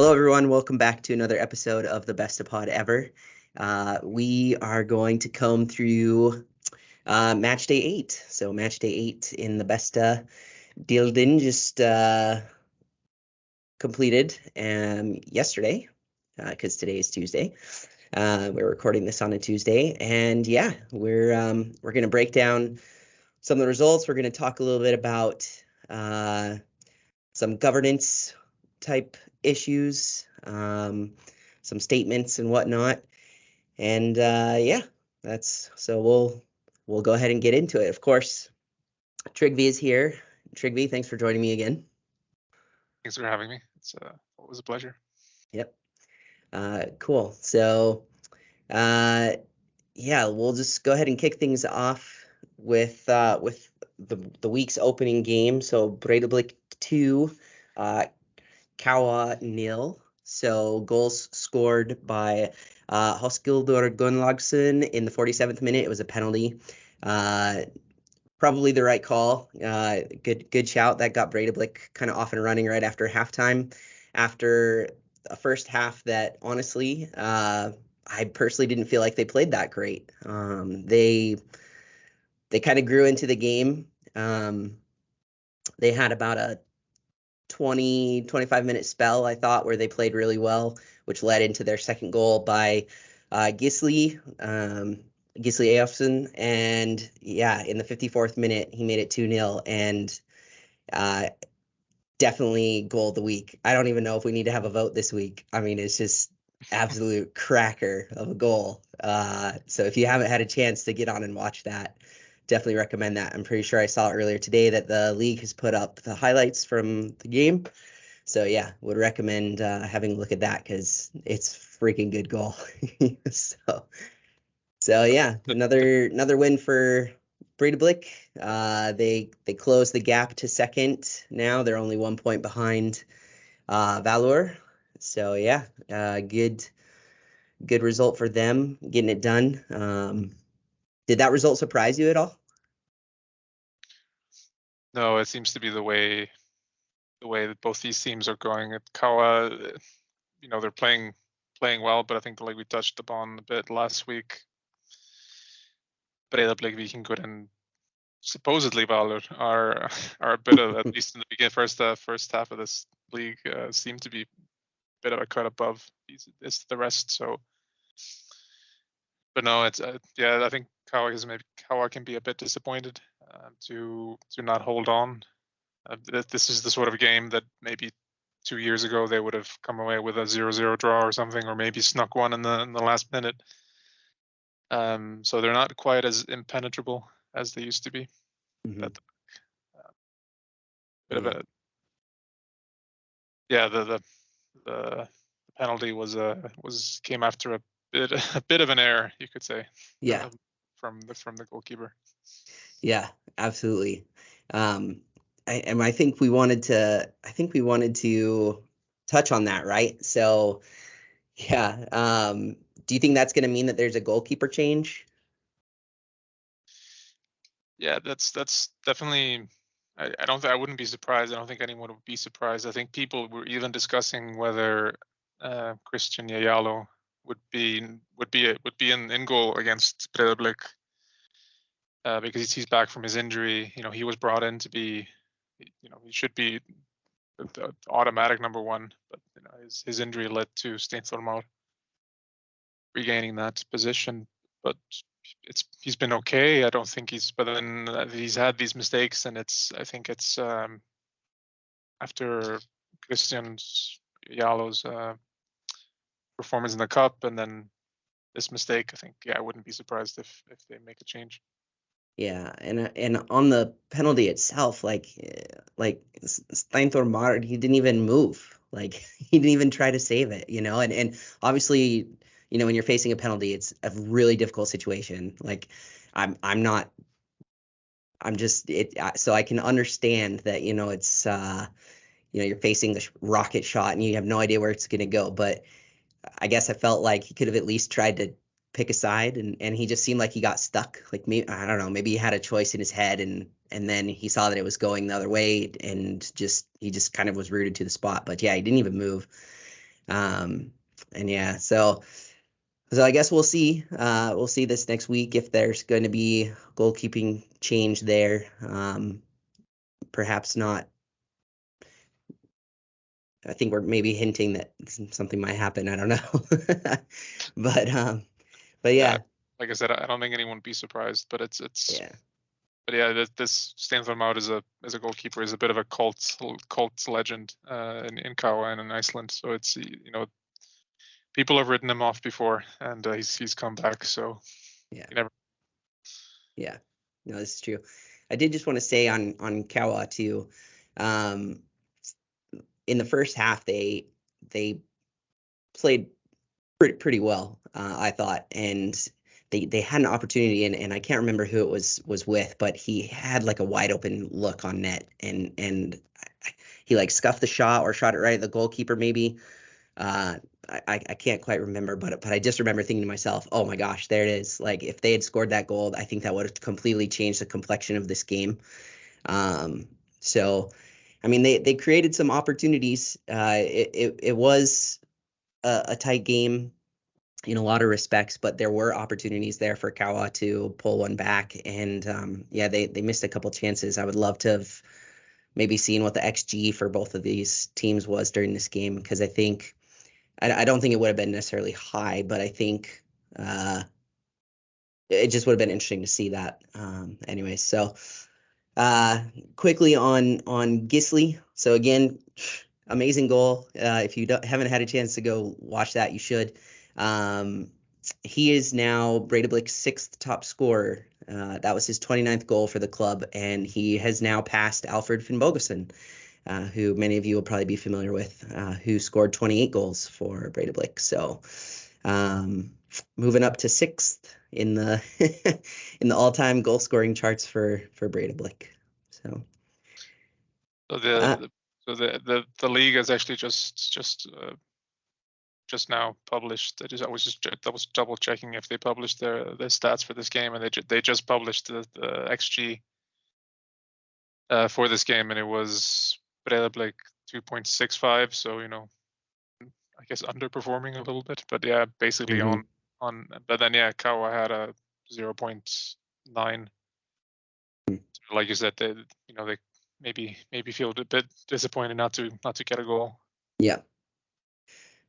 Hello, everyone. Welcome back to another episode of the Besta Pod ever. We are going to comb through Matchday 8. So Matchday 8 in the Besta Deildin just completed yesterday, because today is Tuesday. We're recording this on a Tuesday, and yeah, we're going to break down some of the results. We're going to talk a little bit about some governance type issues, some statements and whatnot, and yeah, we'll go ahead and get into it. Of course, Tryggvi is here. Tryggvi, thanks for joining me again. Thanks for having me. It's always a pleasure. Yep. Cool. So yeah, we'll just go ahead and kick things off with the week's opening game. So Breidablik 2, Kawa 0. So goals scored by Hoskildur Gunnlaugsson in the 47th minute. It was a penalty. Probably the right call. Good shout. That got Breidablik kind of off and running right after halftime. After a first half that honestly, I personally didn't feel like they played that great. They kind of grew into the game. They had about a 25 minute spell, I thought, where they played really well, which led into their second goal by Gisli Eyjolfsson. And yeah, in the 54th minute, he made it 2-0, and definitely goal of the week. I don't even know if we need to have a vote this week. I mean, it's just absolute cracker of a goal. So if you haven't had a chance to get on and watch that, definitely recommend that. I'm pretty sure I saw earlier today that the league has put up the highlights from the game. So yeah, would recommend having a look at that because it's freaking good goal. So yeah, another win for Breidablik. They closed the gap to second. Now they're only 1 point behind Valor. So yeah, good result for them getting it done. Did that result surprise you at all? No, it seems to be the way that both these teams are going. At Kawa, they're playing well, but I think like we touched upon a bit last week, Breidablik, Víkingur, and supposedly Valur are a bit of, at least in the beginning, first half of this league, seem to be a bit of a cut above the rest. So, but no, it's yeah, I think Kawa can be a bit disappointed to not hold on. This is the sort of game that maybe 2 years ago they would have come away with a 0-0 draw or something, or maybe snuck one in the last minute. So they're not quite as impenetrable as they used to be. Mm-hmm. But bit of a yeah, the penalty came after a bit of an error, you could say. Yeah. From the goalkeeper. Yeah, absolutely. I think we wanted to touch on that, right? So yeah, do you think that's going to mean that there's a goalkeeper change? Yeah, that's definitely. I wouldn't be surprised. I don't think anyone would be surprised. I think people were even discussing whether Christian Yayalo would be in goal against Breidablik because he's back from his injury. He was brought in to be, he should be the automatic number one, but his injury led to Steinthormar regaining that position. But he's been okay. I don't think but then he's had these mistakes, and I think it's after Christian Yalo's performance in the cup, and then this mistake. I think I wouldn't be surprised if they make a change. Yeah, and on the penalty itself, like Steinthormar, he didn't even move. Like he didn't even try to save it, and obviously, when you're facing a penalty, it's a really difficult situation. Like so I can understand that, it's you're facing the rocket shot and you have no idea where it's going to go. But I guess I felt like he could have at least tried to pick a side, and he just seemed like he got stuck. Like, maybe, I don't know, maybe he had a choice in his head, and then he saw that it was going the other way, and he just kind of was rooted to the spot. But yeah, he didn't even move. And yeah, so I guess we'll see. We'll see this next week if there's going to be goalkeeping change there. Perhaps not. I think we're maybe hinting that something might happen. I don't know. But Yeah, yeah, like I said, I don't think anyone would be surprised, but it's yeah, but yeah, this Stanford Maut as a goalkeeper is a bit of a cult legend in Kawa and in Iceland. So it's people have written him off before, and he's come back. So yeah, you never. yeah. No, this is true. I did just want to say on Kawa too. Um, in the first half, they played pretty well, I thought, and they had an opportunity, and I can't remember who it was with, but he had like a wide open look on net, and he like scuffed the shot or shot it right at the goalkeeper maybe. Uh, I can't quite remember, but I just remember thinking to myself, oh my gosh, there it is. Like if they had scored that goal, I think that would have completely changed the complexion of this game. So, I mean, they created some opportunities. It was a tight game in a lot of respects, but there were opportunities there for Kawa to pull one back. And yeah, they missed a couple chances. I would love to have maybe seen what the XG for both of these teams was during this game, because I don't think it would have been necessarily high, but I think it just would have been interesting to see that. Anyway, so uh, quickly on Gisley. So again, amazing goal. If you haven't had a chance to go watch that, you should. Um, he is now Breidablik's sixth top scorer. That was his 29th goal for the club, and he has now passed Alfred Finnbogason, who many of you will probably be familiar with, who scored 28 goals for Breidablik. So moving up to sixth in the in the all-time goal scoring charts for Breidablik. So So uh, the league has actually just now published. I was double checking if they published their stats for this game, and they just published the XG for this game, and it was Breiðablik 2.65. So I guess underperforming a little bit, but yeah, basically mhm. on. But then yeah, Kawa had a 0.9. Like you said, they maybe feel a bit disappointed not to get a goal. Yeah.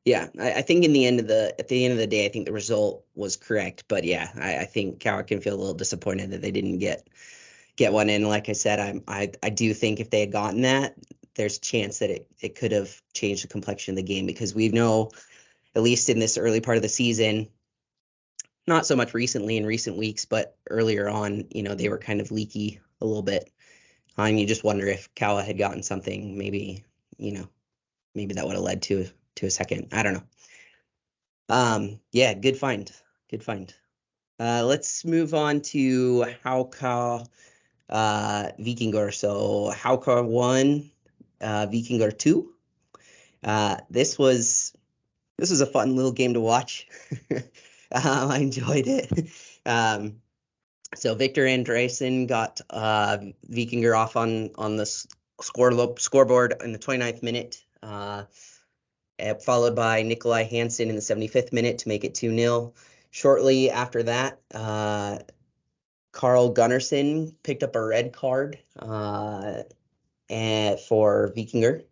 Yeah, I think at the end of the day, I think the result was correct. But yeah, I think Coward can feel a little disappointed that they didn't get one in. Like I said, I do think if they had gotten that, there's a chance that it could have changed the complexion of the game, because we know, at least in this early part of the season, not so much recently in recent weeks, but earlier on, they were kind of leaky a little bit. And you just wonder if Kawa had gotten something, you know, maybe that would have led to a second. I don't know. Yeah, good find. Good find. Let's move on to Hauka Vikingur. So Hauka 1, Vikingur 2. This was a fun little game to watch. I enjoyed it. So Victor Andresen got Vikingur off on the scoreboard in the 29th minute. Followed by Nikolai Hansen in the 75th minute to make it 2-0. Shortly after that, Carl Gunnarsson picked up a red card for Vikingur,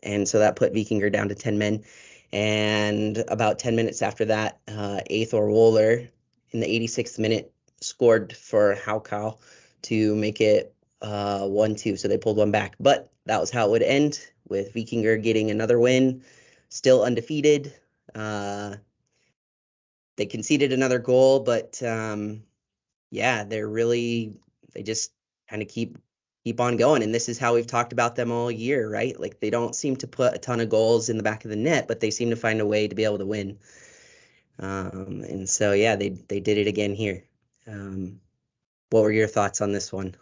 and so that put Vikingur down to 10 men. And about 10 minutes after that, Aethor Wohler in the 86th minute scored for Haukau to make it 1-2. So they pulled one back. But that was how it would end, with Vikingur getting another win, still undefeated. They conceded another goal, but yeah, they just kind of keep on going. And this is how we've talked about them all year, right? Like they don't seem to put a ton of goals in the back of the net, but they seem to find a way to be able to win. And so yeah, they did it again here. What were your thoughts on this one?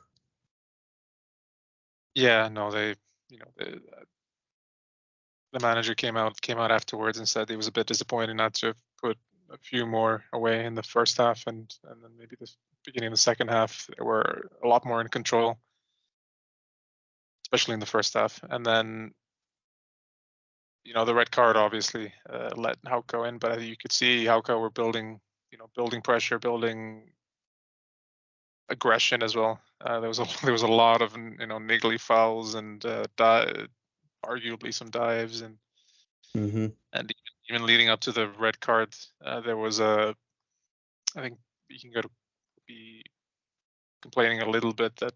Yeah, no, the manager came out afterwards and said he was a bit disappointed not to have put a few more away in the first half, and then maybe the beginning of the second half they were a lot more in control, especially in the first half. And then the red card obviously let Hauka in, but you could see Hauka were building pressure, building aggression as well. There was a lot of niggly fouls and arguably some dives and even leading up to the red card, there was I think you can go to be complaining a little bit that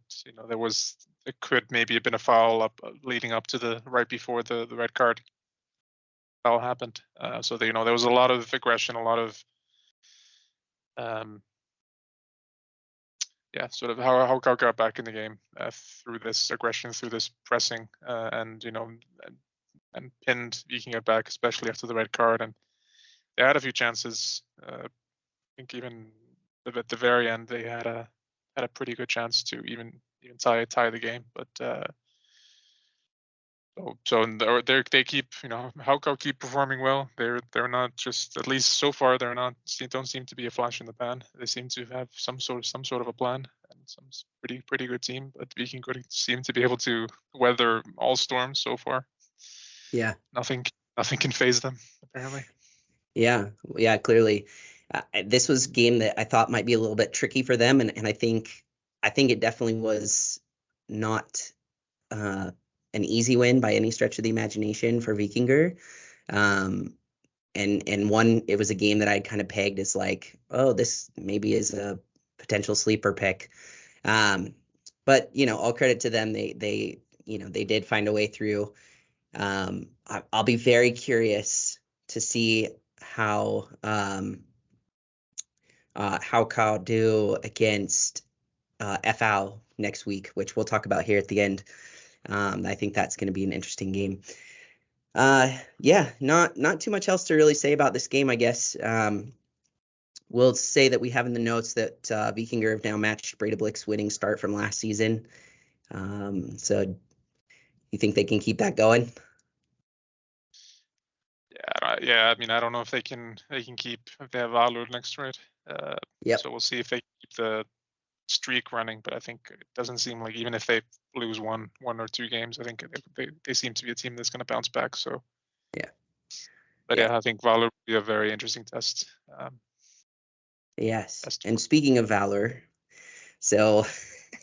there could maybe have been a foul up leading up to the right before the red card foul happened. So there was a lot of aggression, a lot of sort of how Hauka got back in the game through this aggression, through this pressing, and pinned Viking back, especially after the red card. And they had a few chances. I think even at the very end, they had a pretty good chance to even tie the game. But they keep Hauka keep performing well. They're not just, at least so far, don't seem to be a flash in the pan. They seem to have some sort of a plan and some pretty good team. But Viking seem to be able to weather all storms so far. Yeah. Nothing can phase them, apparently. Yeah, clearly. This was a game that I thought might be a little bit tricky for them, and I think it definitely was not an easy win by any stretch of the imagination for Vikingur. And it was a game that I'd kind of pegged as like, oh, this maybe is a potential sleeper pick. But all credit to them. They did find a way through. I'll be very curious to see how Cal do against FAO next week, which we'll talk about here at the end. I think that's going to be an interesting game. Not too much else to really say about this game, I guess. We'll say that we have in the notes that Vikingur have now matched Breidablik's winning start from last season. So you think they can keep that going? Yeah. I mean, I don't know if they can keep, if they have Valur next, right? Yep. So we'll see if they keep the streak running, but I think it doesn't seem like, even if they lose one or two games, I think they seem to be a team that's going to bounce back. So I think Valur will be a very interesting test. Yes. And speaking of Valur, so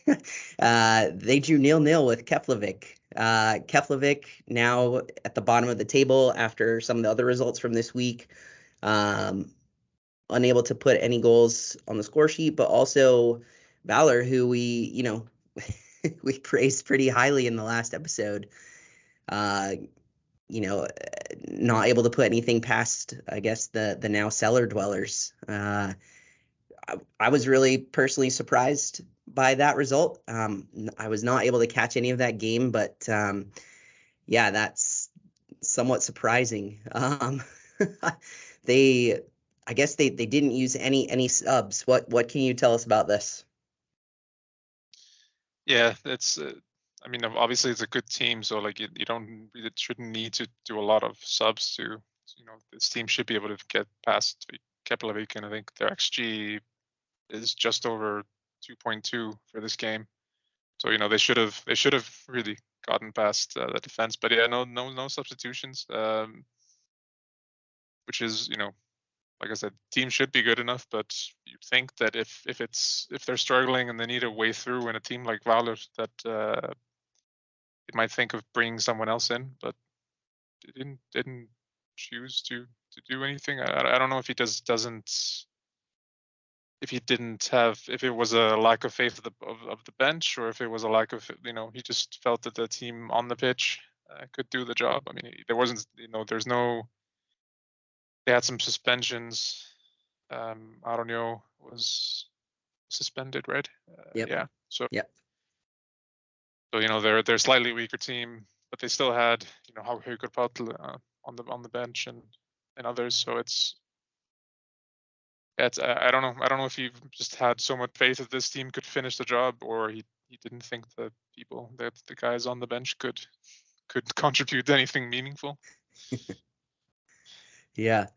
they drew 0-0 with Keflavik. Keflavik now at the bottom of the table after some of the other results from this week. Unable to put any goals on the score sheet, but also Valur, who we we praised pretty highly in the last episode. Not able to put anything past, I guess, the now cellar dwellers. I was really personally surprised by that result. I was not able to catch any of that game, but that's somewhat surprising. I guess they didn't use any subs. What can you tell us about this? Yeah, it's I mean, obviously it's a good team, so like you shouldn't need to do a lot of subs to this team should be able to get past Keflavik, and I think their XG is just over 2.2 for this game. So they should have really gotten past the defense, but no substitutions, which is like I said, team should be good enough, but you'd think that if they're struggling and they need a way through in a team like Valur, that it might think of bringing someone else in, but it didn't choose to do anything. I don't know if he if it was a lack of faith of the bench, or if it was a lack of he just felt that the team on the pitch could do the job. I mean, there wasn't there's no. They had some suspensions. Aronio was suspended, right? Yep. Yeah. So yep. So they're a slightly weaker team, but they still had Haukur Páll on the bench and others. So it's I don't know if he just had so much faith that this team could finish the job, or he didn't think that the guys on the bench could contribute anything meaningful. Yeah,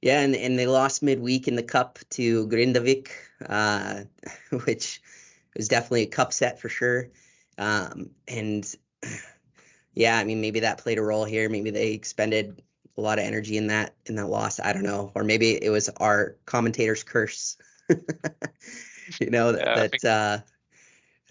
and they lost midweek in the cup to Grindavik, which was definitely a cup set for sure. And Yeah, I mean, maybe that played a role here. Maybe they expended a lot of energy in that loss. I don't know. Or maybe it was our commentator's curse. Yeah, I think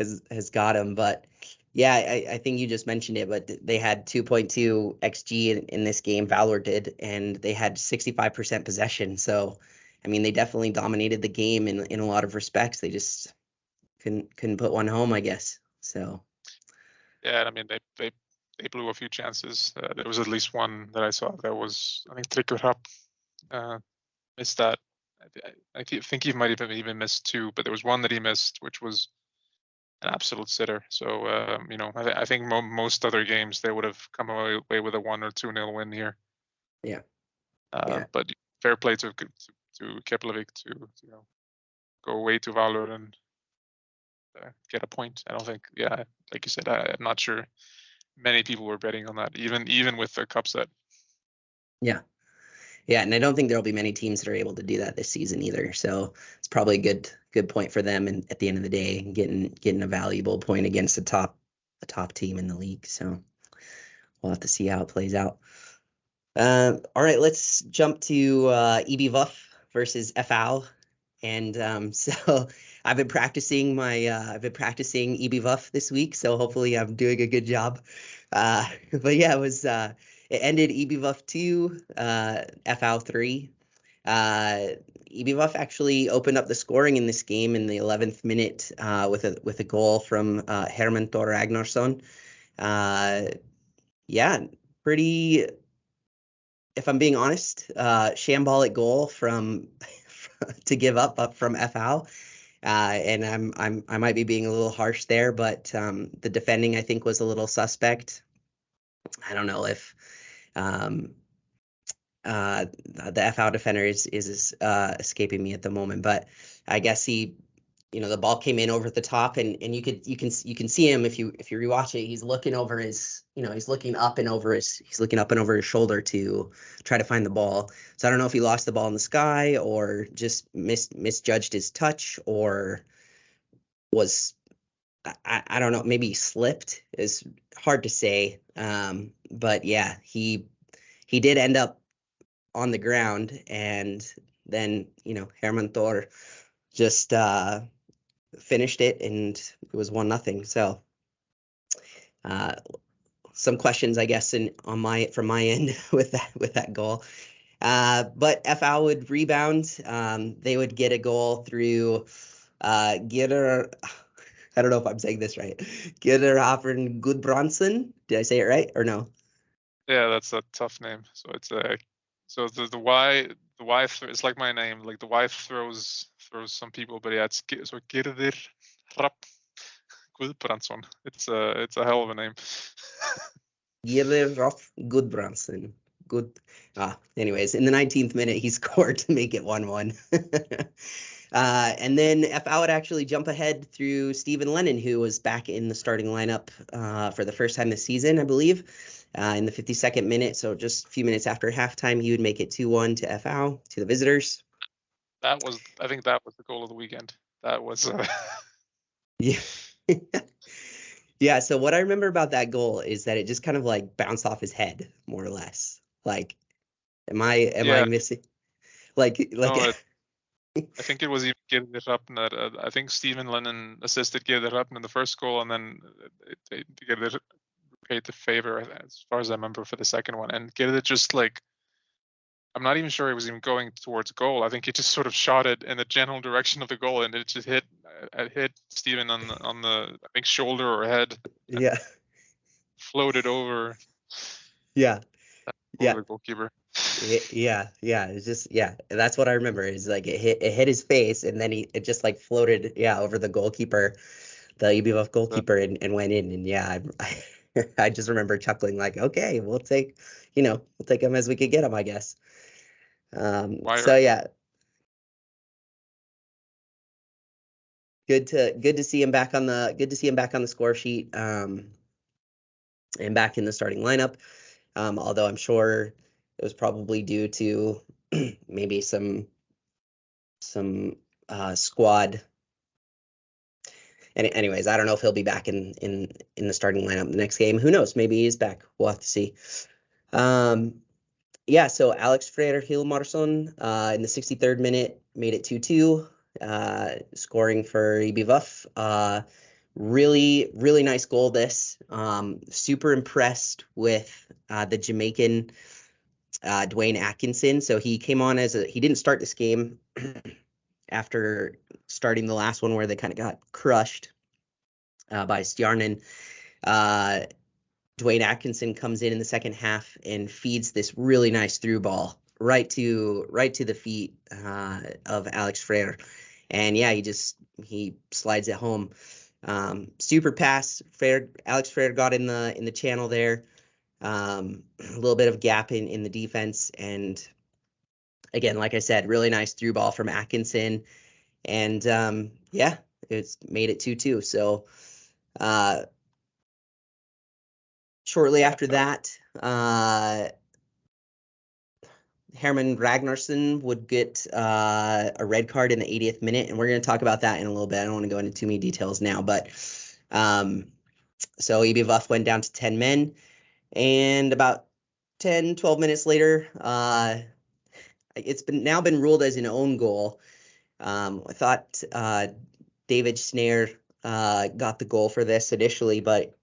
That has got him. But yeah, I think you just mentioned it, but they had 2.2 XG in this game, Valor did, and they had 65% possession. So, I mean, they definitely dominated the game in a lot of respects. They just couldn't put one home, I guess. So, yeah, I mean they blew a few chances. There was at least one that I saw that was, I think, Tryggvi missed that. I think he might have even missed two, but there was one that he missed, which was an absolute sitter. So I think most other games they would have come away with a 1 or 2-0 win here. yeah. But fair play to Keflavik to go away to Valor and get a point. I don't think, like you said, I'm not sure many people were betting on that, even with the cup set. Yeah. Yeah, and I don't think there'll be many teams that are able to do that this season either. So it's probably a good point for them. And at the end of the day, getting a valuable point against a top team in the league. So we'll have to see how it plays out. All right, let's jump to EB Vuff versus FAL. And so I've been practicing EB Vuff this week, so hopefully I'm doing a good job. But yeah, it ended EB Vuff 2, FAL 3. EB Vuff actually opened up the scoring in this game in the 11th minute with a goal from Herman Thor Ragnarsson. Yeah, pretty, if I'm being honest, shambolic goal from to give up from FAL. And I might be being a little harsh there, but the defending I think was a little suspect. I don't know if the FAL defender is escaping me at the moment, but I guess the ball came in over the top, and you can see him if you rewatch it. He's looking over he's looking up and over his shoulder to try to find the ball. So I don't know if he lost the ball in the sky or just misjudged his touch, or was, I don't know, maybe he slipped. It's hard to say. But yeah, he did end up on the ground, and then Herman Thor just finished it, and it was 1-0. So some questions, I guess, from my end with that goal. But FAL would rebound. They would get a goal through Gitter. I don't know if I'm saying this right. Gitter Hoffen Gudbranson. Did I say it right or no? Yeah, that's a tough name. So it's so the Y it's like my name. Like the Y throws some people, but yeah, it's so Girdir Rapp Guðbrandsson. It's a hell of a name. Gitter Gudbranson. Good. Anyways, in the 19th minute, he scored to make it 1-1. And then FAL would actually jump ahead through Stephen Lennon, who was back in the starting lineup for the first time this season, I believe, in the 52nd minute. So just a few minutes after halftime, he would make it 2-1 to FAL, to the visitors. I think that was the goal of the weekend. That was Yeah. Yeah, so what I remember about that goal is that it just kind of like bounced off his head, more or less. Like, am I missing? No, I think it was even Girdir Rapp that I think Stephen Lennon assisted Girdir Rapp in the first goal, and then Girdir paid the favor, as far as I remember, for the second one. And Girdir just I'm not even sure he was even going towards goal. I think he just sort of shot it in the general direction of the goal, and it just hit Stephen on the I think shoulder or head. Yeah. Floated over. Yeah. Over the goalkeeper. Yeah. It's just, that's what I remember. Is like it hit his face, and then it just like floated over the goalkeeper, the UBF goalkeeper, and went in. And I just remember chuckling like, okay, we'll take him as we could get him, I guess. So yeah. Good to see him back on the score sheet, and back in the starting lineup. Although I'm sure it was probably due to maybe some squad anyways, I don't know if he'll be back in the starting lineup the next game. Who knows? Maybe he's back. We'll have to see. Yeah, so Alex Freyr Hilmarsson in the 63rd minute made it 2-2, scoring for EBVUF. Really, really nice goal this. Super impressed with the Jamaican Dwayne Atkinson. So he came on he didn't start this game after starting the last one where they kind of got crushed by Stjarnan. Dwayne Atkinson comes in the second half and feeds this really nice through ball right to the feet of Alex Freyr. And yeah, he slides it home. Super pass. Alex Freyr got in the channel there. A little bit of gap in the defense, and again, like I said, really nice through ball from Atkinson, and yeah, it's made it 2-2. So shortly after that, Herman Ragnarsson would get a red card in the 80th minute, and we're going to talk about that in a little bit. I don't want to go into too many details now, but so EBVUF went down to 10 men, and about 10, 12 minutes later, it's now been ruled as an own goal. I thought David Snare got the goal for this initially, but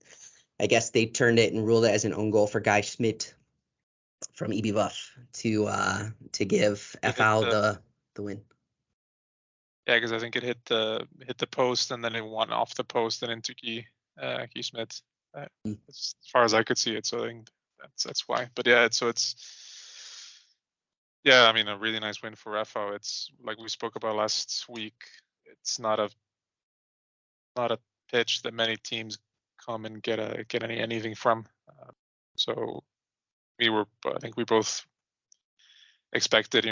I guess they turned it and ruled it as an own goal for Guy Schmidt from EBVUF to give FAO the win. Yeah, because I think it hit the post and then it went off the post and into Guy Schmidt, as far as I could see it. So I think that's why. But yeah, I mean, a really nice win for FAO. It's like we spoke about last week. It's not a pitch that many teams come and get anything from. So I think we both expected,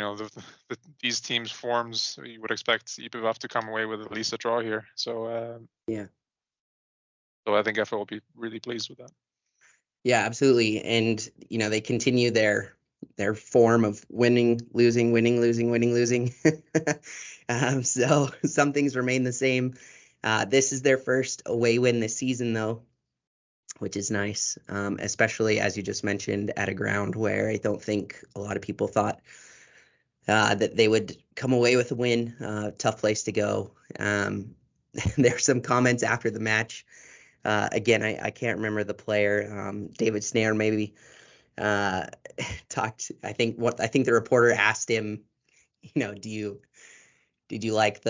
these teams' forms. You would expect EBVUF to come away with at least a draw here. So yeah. So I think FAO will be really pleased with that. Yeah, absolutely. And they continue their form of winning, losing, winning, losing, winning, losing. So some things remain the same. This is their first away win this season, though, which is nice, especially as you just mentioned, at a ground where I don't think a lot of people thought that they would come away with a win. Tough place to go. There are some comments after the match. Again, I can't remember the player. David Snare maybe talked. I think the reporter asked him, did you like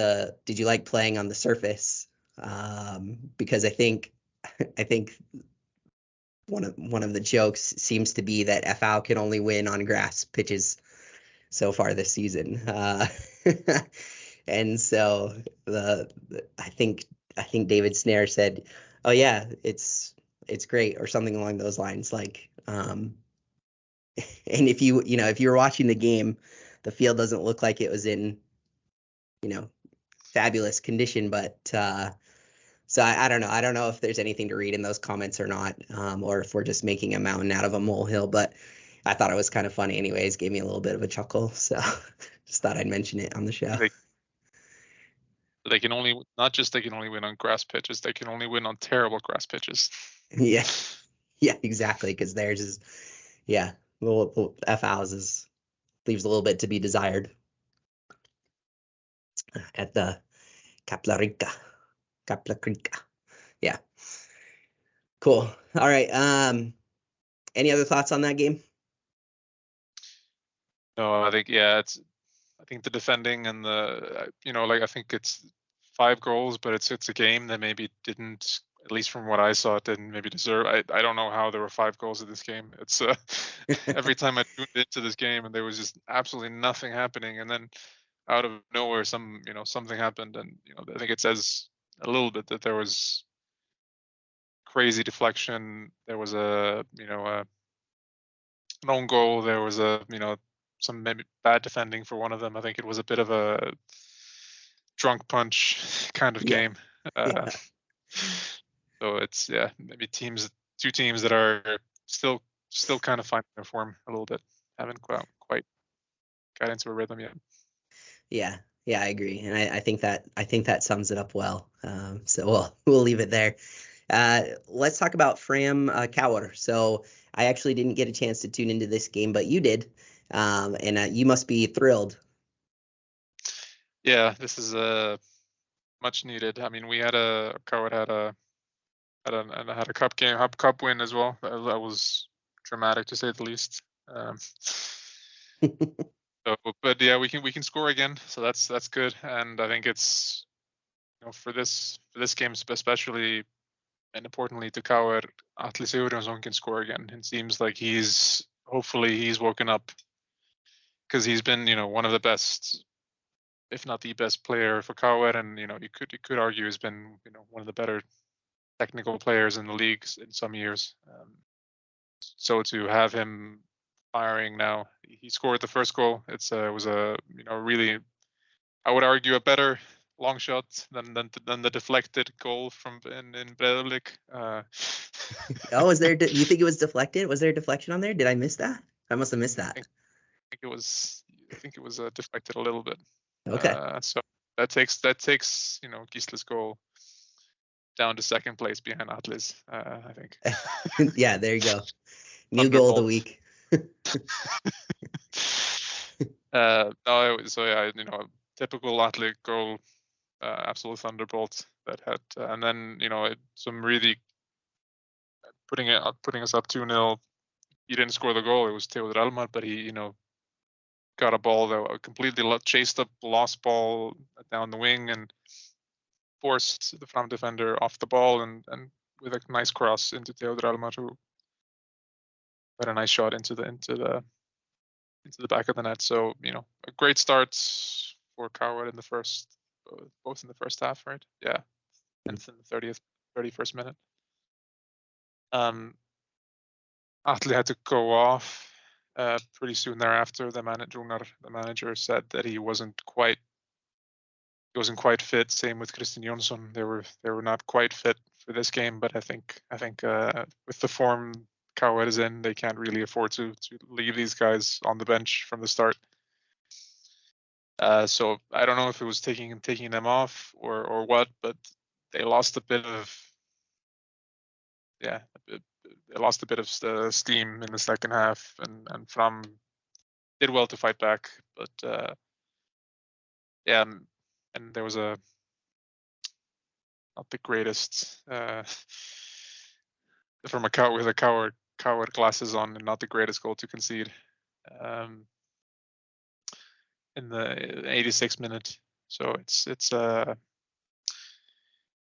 playing on the surface? Because I think one of the jokes seems to be that FAO can only win on grass pitches so far this season. And so I think David Snare said, "Oh yeah, it's great," or something along those lines. Like, and if you were watching the game, the field doesn't look like it was in, fabulous condition, but so I don't know. I don't know if there's anything to read in those comments or not, or if we're just making a mountain out of a molehill. But I thought it was kind of funny, anyways. Gave me a little bit of a chuckle, so just thought I'd mention it on the show. They can only win on grass pitches. They can only win on terrible grass pitches. Yeah, exactly. Because theirs is, little FAO's leaves a little bit to be desired at the Kaplarinka. Yeah. Cool. All right. Any other thoughts on that game? No, I think the defending and I think it's 5 goals, but it's a game that maybe didn't, at least from what I saw, didn't maybe deserve. I don't know how there were 5 goals in this game. It's every time I tuned into this game and there was just absolutely nothing happening, and then out of nowhere something happened, and I think it says a little bit that there was crazy deflection. There was an own goal. There was some maybe bad defending for one of them. I think it was a bit of a drunk punch kind of game. So it's maybe 2 teams that are still kind of finding their form a little bit. Haven't quite got into a rhythm yet. Yeah, Yeah, I agree, and I think that sums it up well. So we'll leave it there. Let's talk about Fram Kjaer. So I actually didn't get a chance to tune into this game, but you did, and you must be thrilled. Yeah, this is much needed. I mean, we had Kjaer had a cup win as well. That was dramatic to say the least. But yeah, we can score again, so that's good. And I think it's, for this game especially, and importantly to Kjaer, Atli Sigurjónsson can score again. It seems like hopefully he's woken up, because he's been one of the best, if not the best player for Kjaer, and you could argue has been one of the better technical players in the league in some years. So to have him firing now, he scored the first goal. It was a really, I would argue, a better long shot than the deflected goal from in Breiðablik. Oh, do you think it was deflected? Was there a deflection on there? Did I miss that? I must have missed that. I think it was deflected a little bit. Okay. So that takes Gisle's goal down to second place behind Atli's, I think. Yeah, there you go. New goal of the week. No, so yeah, typical Atli goal, absolute thunderbolt that had, and then some really putting us up 2-0. He didn't score the goal. It was Theodor Elmar, but he got a ball that completely chased up the lost ball down the wing and forced the Fram defender off the ball, and with a nice cross into Theodor Elmar, who had a nice shot into the back of the net. So a great start for Kjaer in the first, both in the first half, right? Yeah, and in the 31st minute. Atli had to go off pretty soon thereafter. The manager said that he wasn't quite fit. Same with Kristinn Jonsson. They were not quite fit for this game, but I think with the form Kjaer is in, they can't really afford to leave these guys on the bench from the start. So I don't know if it was taking them off or what, but they lost a bit of steam in the second half, and Fram did well to fight back, but yeah, and there was not the greatest from a Kjaer with a Kjaer glasses on, and not the greatest goal to concede in the 86th minute. So it's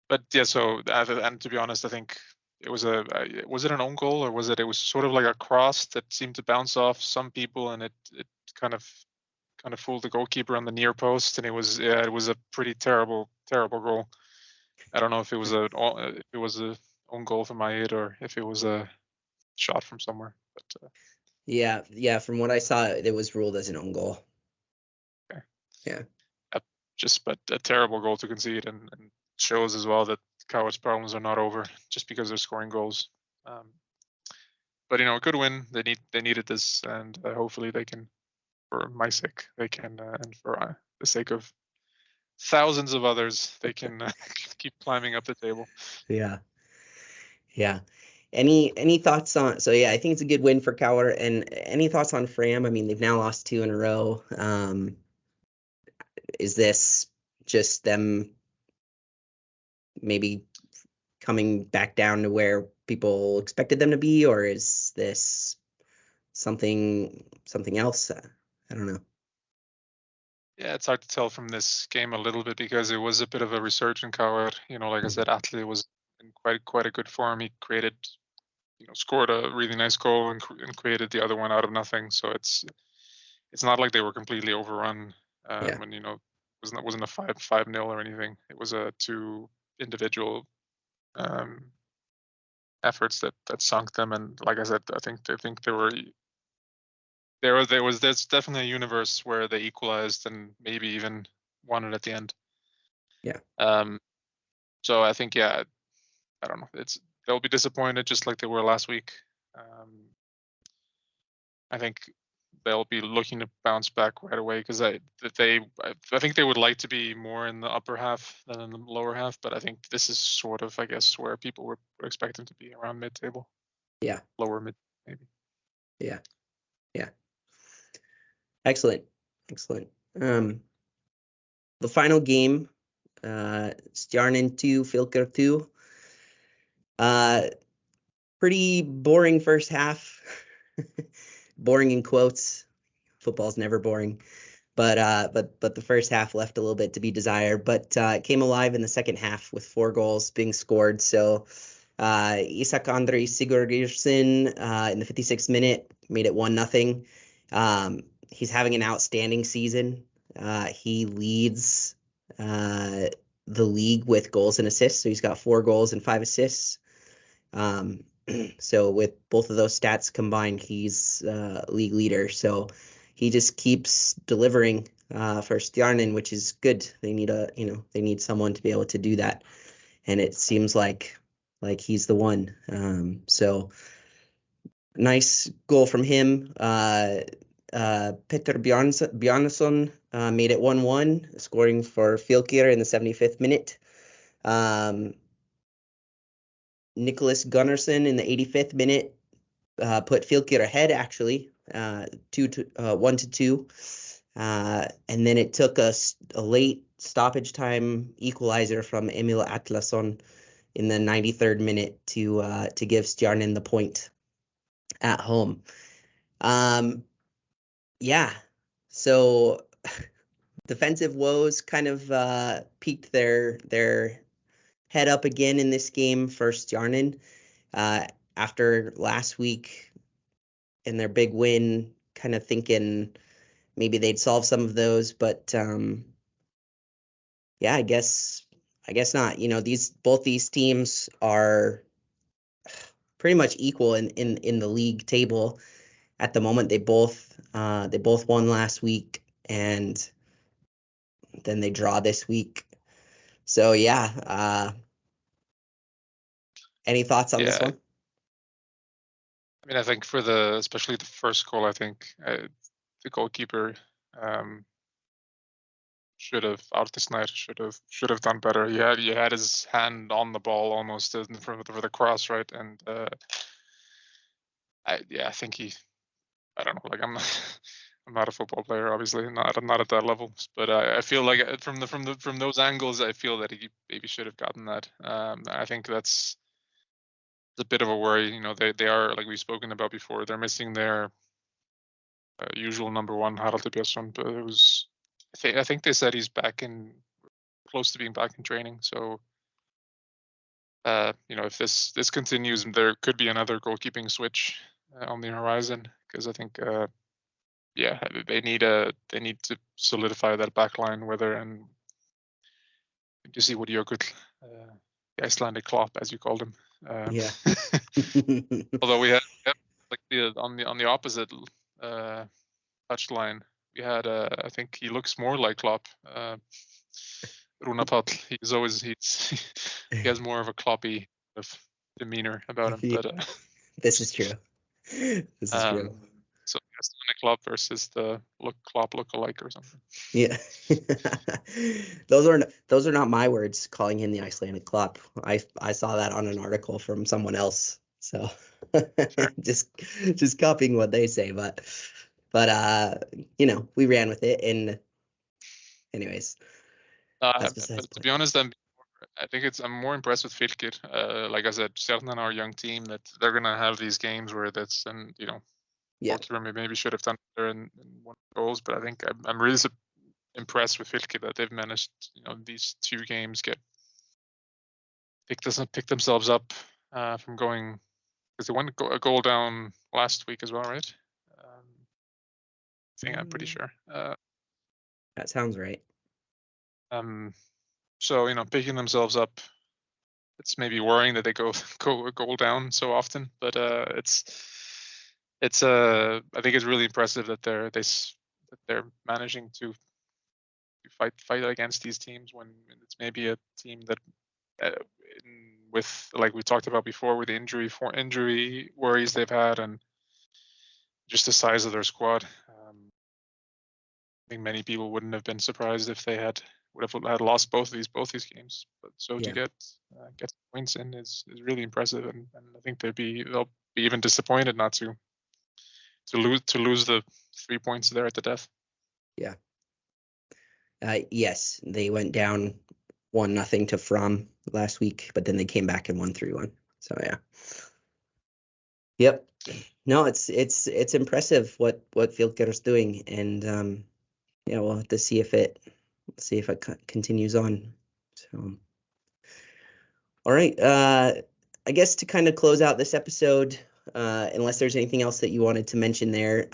but yeah. So and to be honest, I think it was was it an own goal, or was it was sort of like a cross that seemed to bounce off some people, and it kind of fooled the goalkeeper on the near post, and it was a pretty terrible goal. I don't know if it was a own goal from Ayed, or if it was a shot from somewhere. But Yeah. From what I saw, it was ruled as an own goal. Okay. Yeah. But a terrible goal to concede, and shows as well that Kjaer's problems are not over just because they're scoring goals. But a good win. They needed this, and hopefully they can, for my sake, they can, and for the sake of thousands of others, they can keep climbing up the table. Yeah. Any thoughts on? So yeah, I think it's a good win for Kjaer. And any thoughts on Fram? I mean, they've now lost 2 in a row. Is this just them maybe coming back down to where people expected them to be, or is this something else? I don't know. Yeah, it's hard to tell from this game a little bit, because it was a bit of a resurgent Kjaer. Like I said, Atli was in quite a good form. He scored a really nice goal and created the other one out of nothing. So it's not like they were completely overrun. When wasn't a 5-0 or anything. It was a 2 individual efforts that sunk them. And like I said, I think there's definitely a universe where they equalized and maybe even won it at the end. Yeah. So I think, I don't know. They'll be disappointed just like they were last week. I think they'll be looking to bounce back right away, because I think they would like to be more in the upper half than in the lower half, but I think this is sort of, I guess, where people would expect them to be, around mid-table. Yeah. Lower mid, maybe. Yeah. Excellent. The final game, Stjarnan 2, Fylkir 2. Pretty boring first half. Boring in quotes. Football's never boring. But the first half left a little bit to be desired. But it came alive in the second half with 4 goals being scored. So Isak Andrei Sigurðsson in the 56th minute made it 1-0. He's having an outstanding season. He leads the league with goals and assists. So he's got 4 goals and 5 assists. So with both of those stats combined, he's league leader. So he just keeps delivering for Stjarnan, which is good. They need someone to be able to do that, and it seems like he's the one. So nice goal from him. Petter Bjarnason made it 1-1, scoring for Fylkir in the 75th minute. Nicholas Gunnarsson in the 85th minute put Fylkir ahead, actually, 1-2. And then it took a late stoppage time equalizer from Emil Atlason in the 93rd minute to give Stjarnan the point at home. Yeah, so defensive woes kind of peaked their head up again in this game for Stjarnan after last week and their big win, kind of thinking maybe they'd solve some of those, but yeah, I guess not. Both these teams are pretty much equal in the league table at the moment. They both won last week, and then they draw this week. So yeah, any thoughts on this one? I mean, I think especially the first goal, I think the goalkeeper should have done better. He had his hand on the ball almost in front of the cross, right? And I think I don't know, like I'm not a football player, obviously, not at that level, but I feel like from those angles, I feel that he maybe should have gotten that. I think that's a bit of a worry. They are, like we've spoken about before, they're missing their usual number one, Harald Björnsson, but I think they said he's close to being back in training. So if this continues, there could be another goalkeeping switch on the horizon, because I think they need to solidify that back line, and to see what Jökull, the Icelandic Klopp, as you called him. Yeah. Although we had like on the opposite touchline, we had I think he looks more like Klopp. Rúnar Páll, he has more of a Kloppy demeanor about him. But this is true. This is true. So Icelandic Klopp versus the Klopp look-alike or something. Yeah. Those are not my words, calling him the Icelandic Klopp. I saw that on an article from someone else. So Sure. just copying what they say, but we ran with it, and anyways. But to be honest, I'm more impressed with Fylkir. Like I said, Stjarnan are a young team that they're gonna have these games where Fylkir maybe should have done better in one goals, but I think I'm really impressed with Fylkir that they've managed, these 2 games pick themselves up from going, because they went a goal down last week as well, right? I'm pretty sure. That sounds right. So picking themselves up, it's maybe worrying that they go a goal down so often, but it's I think it's really impressive that they're managing to fight against these teams when it's maybe a team that with, like we talked about before, with the injury worries they've had and just the size of their squad. think many people wouldn't have been surprised if they would have had lost both these games. But so to Yeah. get points in is really impressive, and I think they'll be even disappointed not to lose the 3 points there at the death. Yeah. Yes, they went down 1-0 to Fromm last week, but then they came back and won 3-1. So yeah. Yep. No, it's impressive what Fieldcutter's doing, and yeah, we'll have to see if it continues on. So, all right. I guess to kind of close out this episode, unless there's anything else that you wanted to mention there,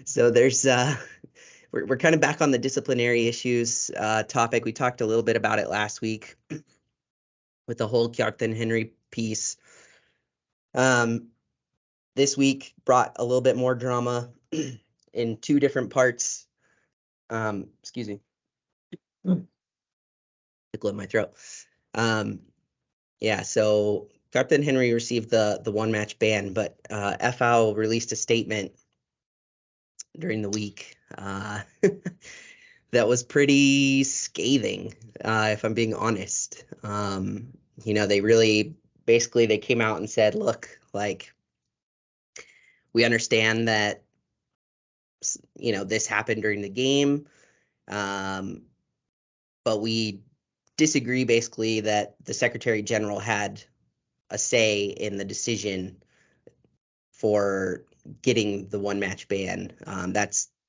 so there's we're kind of back on the disciplinary issues topic. We talked a little bit about it last week with the whole Kjartan Henry piece. This week brought a little bit more drama in two different parts. Excuse me. Tickle in my throat. Yeah, so Kjartan Henry received the one match ban, but FAO released a statement during the week that was pretty scathing, if I'm being honest. They really basically they came out and said, look, like, we understand that this happened during the game, but we disagree basically that the Secretary General had a say in the decision for getting the one match ban.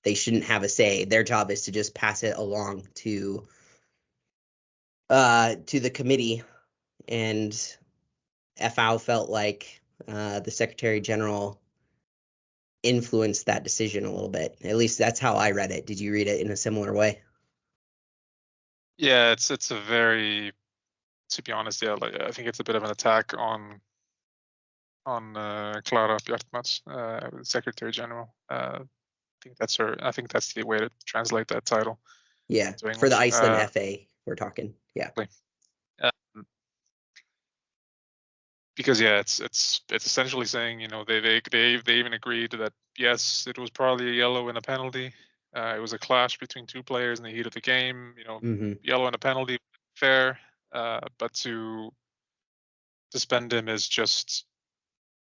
They shouldn't have a say. Their job is to just pass it along to the committee, and FAO felt like the Secretary General influenced that decision a little bit. At least that's how I read it. Did you read it in a similar way? Yeah, it's a very, to be honest, yeah, like, I think it's a bit of an attack on Klara Bjartmans, Secretary General. I think that's her. I think that's the way to translate that title. Yeah, into for the English. Iceland FA, we're talking. Yeah. Um, because yeah, it's essentially saying, they even agreed that yes, it was probably a yellow and a penalty. It was a clash between two players in the heat of the game. Mm-hmm. Yellow and a penalty, fair. But to suspend him is just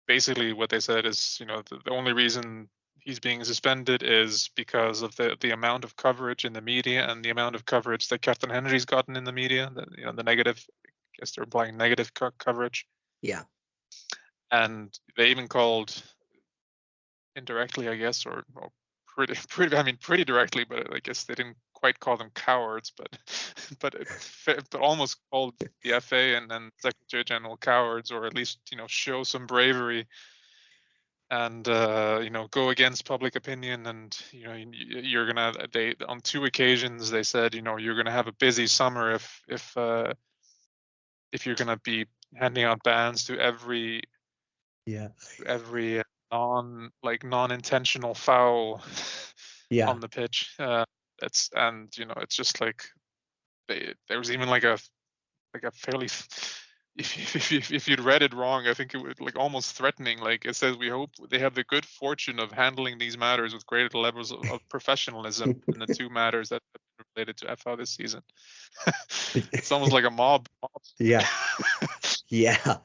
basically what they said is, the only reason he's being suspended is because of the amount of coverage in the media and the amount of coverage that Kjartan Henry's gotten in the media. The negative, I guess they're implying negative coverage. Yeah. And they even called indirectly, I guess, or pretty directly, but I guess they didn't quite call them cowards, but but almost called the FA and Secretary General cowards, or at least show some bravery and go against public opinion. And you're gonna, they on two occasions they said, you're gonna have a busy summer if you're gonna be handing out bans to every non-intentional foul Yeah. on the pitch. It's just like there was even like a fairly if you'd read it wrong, I think it would like almost threatening. Like it says, we hope they have the good fortune of handling these matters with greater levels of professionalism in the two matters that have been related to FA this season. It's almost like a mob. Yeah. Yeah.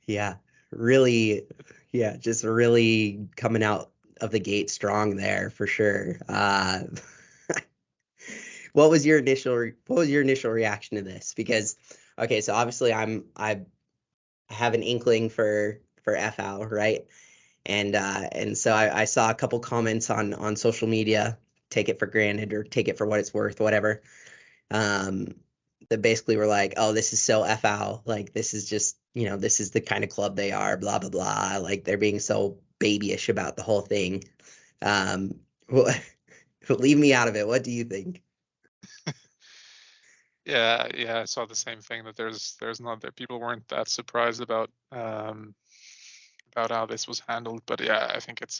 Yeah. Really, yeah, just really coming out of the gate strong there for sure. What was your initial reaction to this? Because okay, so obviously I have an inkling for FL, right? And so I saw a couple comments on social media, take it for granted or take it for what it's worth, whatever. That basically were like, oh, this is so FL, like this is just, this is the kind of club they are, blah blah blah. Like they're being so babyish about the whole thing. Leave me out of it. What do you think? Yeah, I saw the same thing, that there's not, that people weren't that surprised about how this was handled. But yeah, I think it's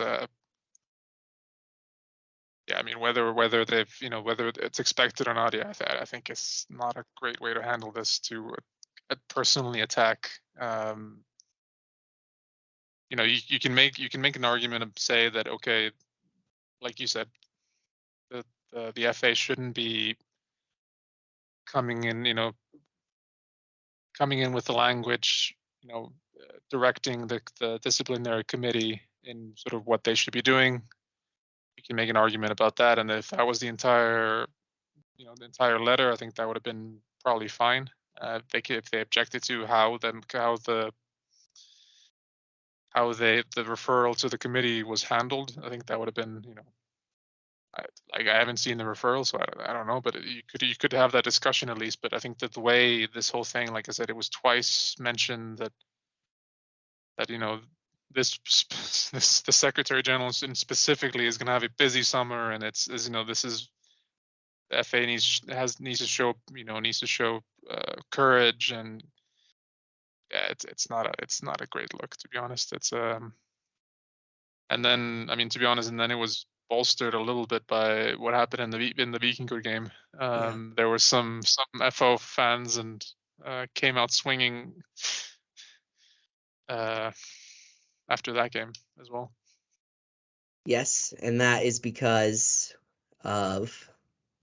I mean, whether they've whether it's expected or not, yeah, I think it's not a great way to handle this, to personally attack. You can make an argument and say that, okay, like you said, the FA shouldn't be coming in with the language, directing the disciplinary committee in sort of what they should be doing. You can make an argument about that, and if that was the entire letter, I think that would have been probably fine. If they objected to how the referral to the committee was handled, I think that would have been, I haven't seen the referral, so I don't know, but you could have that discussion at least. But I think that the way this whole thing, like I said, it was twice mentioned that the Secretary General specifically is going to have a busy summer, and this is the FA needs to show courage, and yeah, it's not a great look, to be honest. It's and then to be honest, and then it was bolstered a little bit by what happened in the Vikingur game. There were some FO fans and came out swinging after that game as well. Yes, and that is because of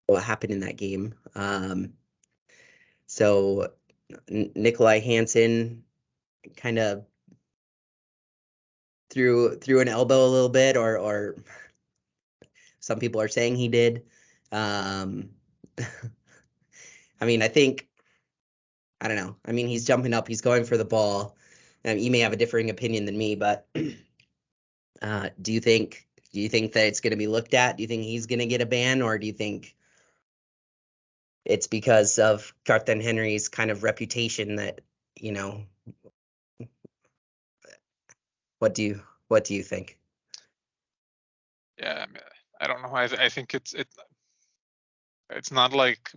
what happened in that game. So Nikolai Hansen kind of threw an elbow a little bit, or some people are saying he did. I don't know. He's jumping up, he's going for the ball. You may have a differing opinion than me, but do you think that it's going to be looked at? Do you think he's going to get a ban, or do you think it's because of Kjartan Henry's kind of reputation that, what do you think? Yeah, I don't know. I think it's not like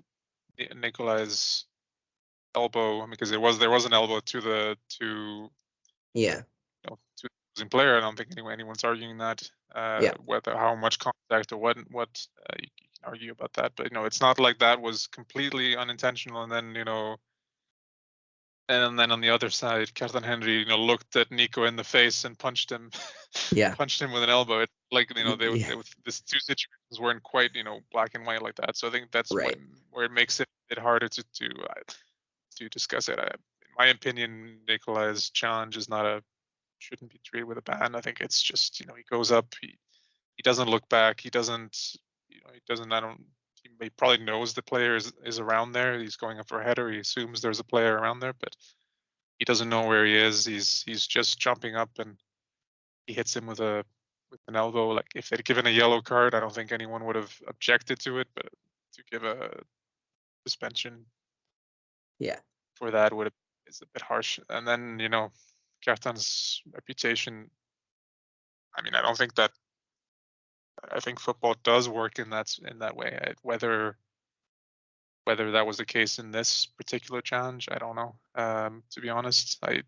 Nikolai's elbow, because there was an elbow to the opposing player. I don't think anyone's arguing that. Whether how much contact or what you can argue about that, but it's not like that was completely unintentional, and then and then on the other side, Kjartan Henry looked at Nico in the face and punched him punched him with an elbow. It's like these two situations weren't quite black and white like that. So I think that's where it makes it a bit harder to discuss it. In my opinion, Nikolai's challenge shouldn't be treated with a ban. I think it's just he goes up, he doesn't look back, he probably knows the player is around there. He's going up for a header, he assumes there's a player around there, but he doesn't know where he is. He's just jumping up, and he hits him with an elbow. Like, if they'd given a yellow card, I don't think anyone would have objected to it, but to give a suspension for that is a bit harsh. And then Kjartan's reputation, I think football does work in that way. Whether that was the case in this particular challenge, I don't know. To be honest, I've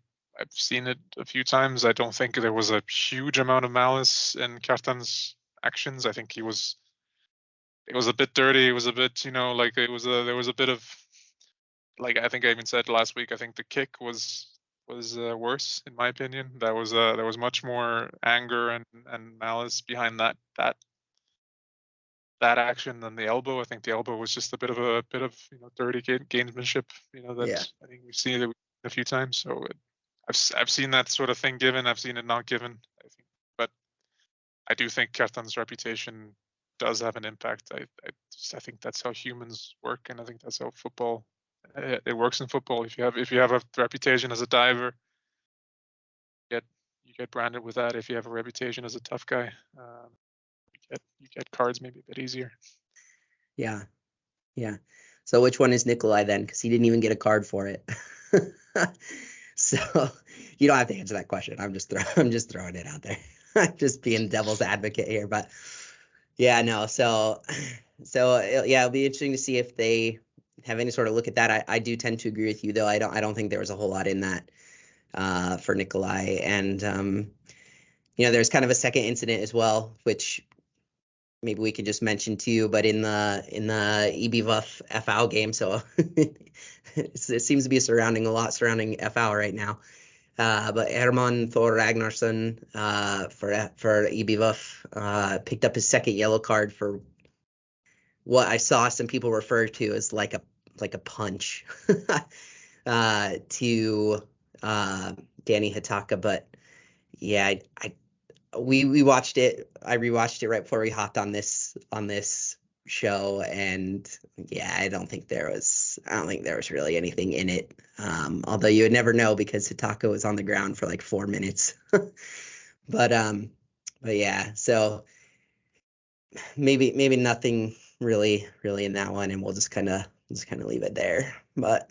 seen it a few times. I don't think there was a huge amount of malice in Kjartan's actions. I think it was a bit dirty. It was a bit, there was a bit of, like, I think I even said last week, I think the kick was worse, in my opinion. There was much more anger and malice behind that action than the elbow. I think the elbow was just a bit of dirty gamesmanship. I think we've seen it a few times. So I've seen that sort of thing given. I've seen it not given. I think, but I do think Kjartan's reputation does have an impact. I think that's how humans work, and I think that's how football it works in football. If you have a reputation as a diver, you get branded with that. If you have a reputation as a tough guy, you get cards maybe a bit easier. Yeah. So which one is Nikolai then? Because he didn't even get a card for it. So you don't have to answer that question. I'm just throwing it out there. I'm just being devil's advocate here, but yeah, no. So it'll be interesting to see if they have any sort of look at that. I do tend to agree with you, though. I don't think there was a whole lot in that for Nikolai, and there's kind of a second incident as well, which maybe we could just mention too, but in the EBVUF FL game, so it seems to be surrounding FL right now. But Herman Thor Ragnarsson for EBVF picked up his second yellow card for what I saw some people refer to as like a punch to Danny Hitaka. But yeah, we watched it. I rewatched it right before we hopped on this show, and yeah, I don't think there was really anything in it. Although you would never know because Hitaka was on the ground for like 4 minutes. But yeah, so maybe nothing really in that one, and we'll just kind of leave it there. But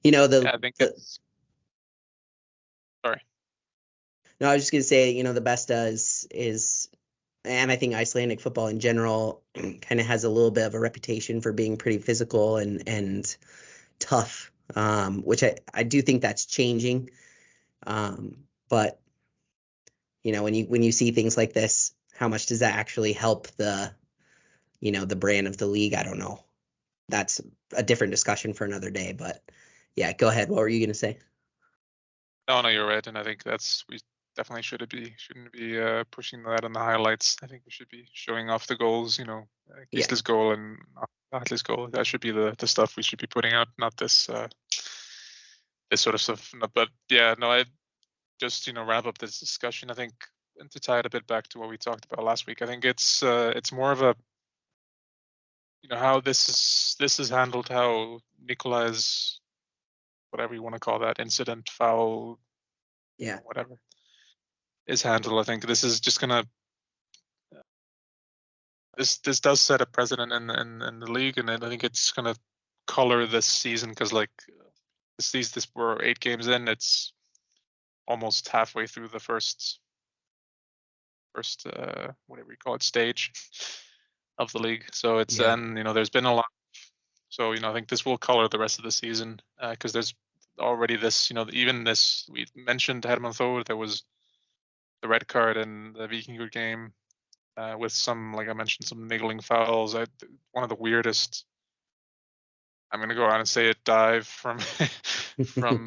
Yeah, I think it's sorry. No, I was just gonna say, the Besta is, and I think Icelandic football in general kind of has a little bit of a reputation for being pretty physical and tough, which I do think that's changing. But when you see things like this, how much does that actually help the brand of the league? I don't know. That's a different discussion for another day. But yeah, go ahead. What were you gonna say? No, you're right, and I think we definitely shouldn't be pushing that on the highlights. I think we should be showing off the goals. Yeah. Gisle's goal and Atle's goal. That should be the stuff we should be putting out, not this this sort of stuff. But yeah, no, I just wrap up this discussion. I think, and to tie it a bit back to what we talked about last week, I think it's more of a how this is handled, how Nikolai's, whatever you want to call that, incident, foul, Yeah. whatever, is handled. I think this is just gonna this does set a precedent in the league, and I think it's gonna color this season because like this we're 8 games in. It's almost halfway through the first whatever you call it stage of the league. So it's Yeah. and there's been a lot. So I think this will color the rest of the season because there's already this even this we mentioned Herman Thor. There was the red card in the Vikingur game with some, like I mentioned, some niggling fouls. One of the weirdest. I'm gonna go out and say it. Dive from from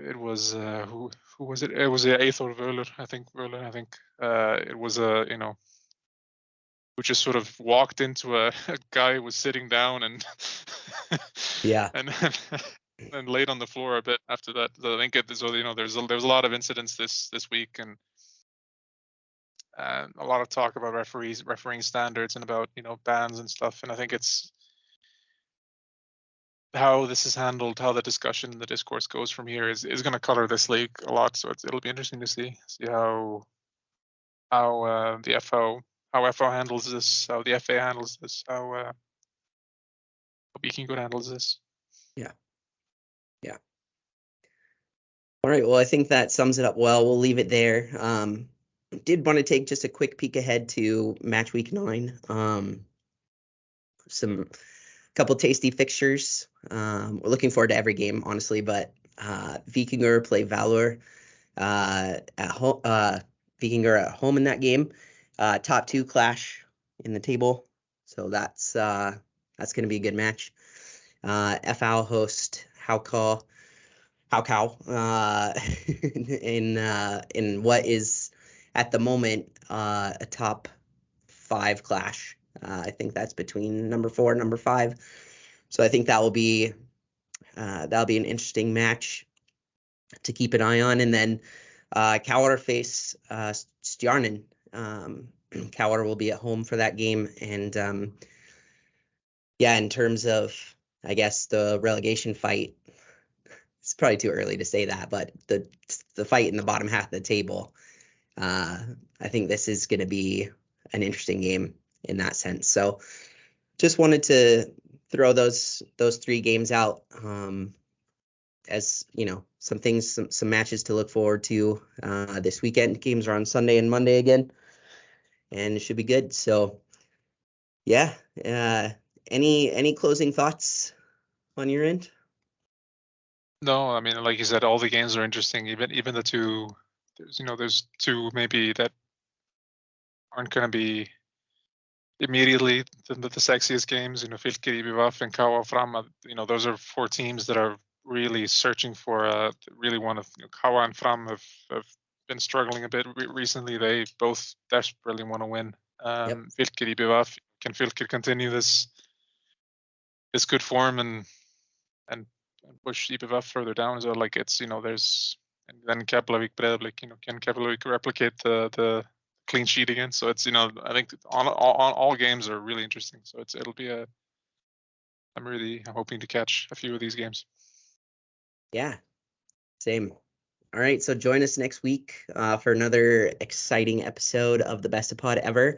it was who was it? It was Eithor Völler, I think. It was who just sort of walked into a guy who was sitting down and Yeah. and and laid on the floor a bit after that. So I think there's a lot of incidents this week and a lot of talk about refereeing standards and about bans and stuff. And I think it's how this is handled, how the discussion, the discourse goes from here is going to color this league a lot. So it'll be interesting to see how the FO handles this, how the FA handles this, how Vikingur handles this. Yeah. Yeah. All right. Well, I think that sums it up well. We'll leave it there. Did want to take just a quick peek ahead to match week 9. Some couple tasty fixtures. We're looking forward to every game, honestly, but Vikingur play Valor at home. Vikingur at home in that game. Top 2 clash in the table, so that's going to be a good match. FAL host Haukal in what is at the moment a top 5 clash. I think that's between number 4 and number 5. So I think that'll be an interesting match to keep an eye on. And then Kjartan face Stjarnan. Kjartan will be at home for that game. And yeah, in terms of, I guess, the relegation fight, it's probably too early to say that, but the fight in the bottom half of the table, I think this is going to be an interesting game in that sense. So just wanted to throw those 3 games out as some matches to look forward to this weekend. Games are on Sunday and Monday again, and it should be good. So yeah, any closing thoughts on your end? No, I mean, like you said, all the games are interesting. Even the 2, there's 2 maybe that aren't going to be immediately the sexiest games. Fylkir, IBVF, and KA Fram. Those are 4 teams that are really searching for really want to. Kawa and Fram have been struggling a bit recently. They both desperately want to win. Fylkir IBVF, can Fylkir continue this good form and push IBVF further down as well? Like it's there's, and then Keflavik Breiðablik, can Keflavik replicate the clean sheet again? So it's I think all games are really interesting. So it'll be I'm really hoping to catch a few of these games. Yeah, same. All right, so join us next week for another exciting episode of the Besta Pod ever.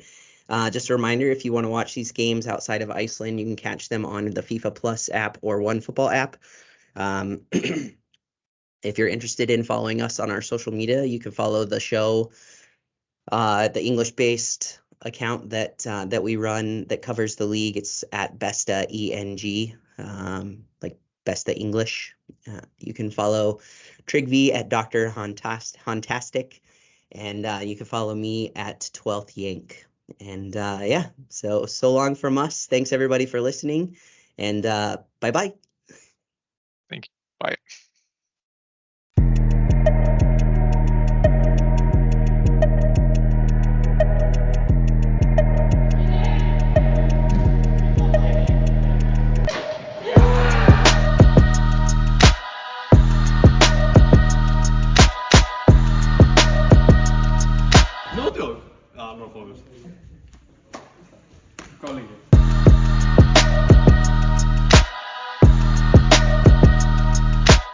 Just a reminder, if you want to watch these games outside of Iceland, you can catch them on the FIFA Plus app or OneFootball app. If you're interested in following us on our social media, you can follow the show, the English-based account that we run that covers the league. It's at Besta ENG, like Besta English. You can follow Tryggvi at Dr. Hontastic, and you can follow me at 12th Yank. And yeah, so long from us. Thanks everybody for listening, and bye-bye. Thank you. Bye. Några frågor. Ja, några frågor. Kolla